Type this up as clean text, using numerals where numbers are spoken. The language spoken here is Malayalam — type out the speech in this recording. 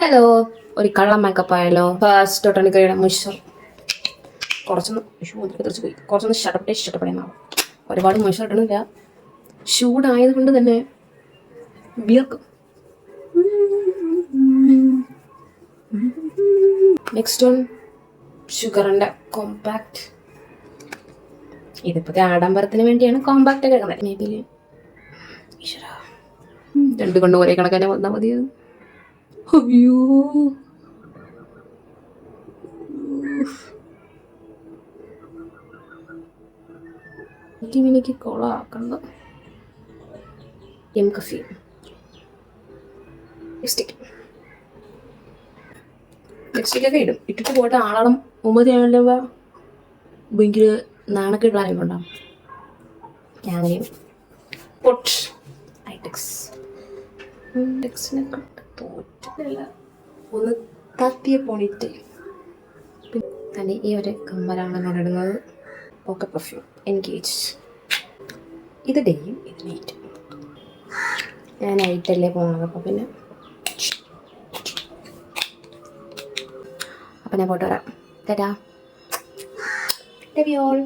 ഹലോ, ഒരു കള്ളം മേക്കപ്പ് ആയാലോ? ഫസ്റ്റ് തൊട്ടാണ് കഴിയണം മോയ്സ്ചർ കുറച്ചൊന്ന് ഷട്ടപ്പെടുന്നാവും. ഒരുപാട് മോയ്സ്ചർ ഇടണില്ല, ചൂടായത് കൊണ്ട് തന്നെ വിയർക്കും. നെക്സ്റ്റ് വൺ ഷുഗറിൻ്റെ കോമ്പാക്ട്. ഇതിപ്പോൾ ആഡംബരത്തിന് വേണ്ടിയാണ് കോമ്പാക്റ്റ് ഒക്കെ ഇടുന്നത്. മേ ബി രണ്ട് കൊണ്ട് ഒരേ കണക്കാനെ വന്നാൽ മതിയത്. അയ്യോ, എനിക്ക് കൊളാക്കണ്ട. കഫി ലിപ്സ്റ്റിക്കൊക്കെ ഇടും, ഇട്ടിട്ട് പോയിട്ട് ആളാളം മുമ്പ് ചെയ്യാനുള്ള ഭയങ്കര നാണക്കെട്ടുള്ള ഉണ്ടാവും. ഞാൻ പൊട്ട് ഐടെക്സിനെ തോറ്റില്ല, ഒന്ന് തത്തിയ പോണിട്ട്. പിന്നെ ഈ ഒരു കമ്മലാണ് ഞാൻ ഇടുന്നത്. Okay, perfume engage. ഇത് ഡേയും ഇത് നൈറ്റും. ഞാൻ നൈറ്റല്ലേ പോകുന്നത്, അപ്പം ഞാൻ പോയിട്ട് വരാം. Tata, love you all.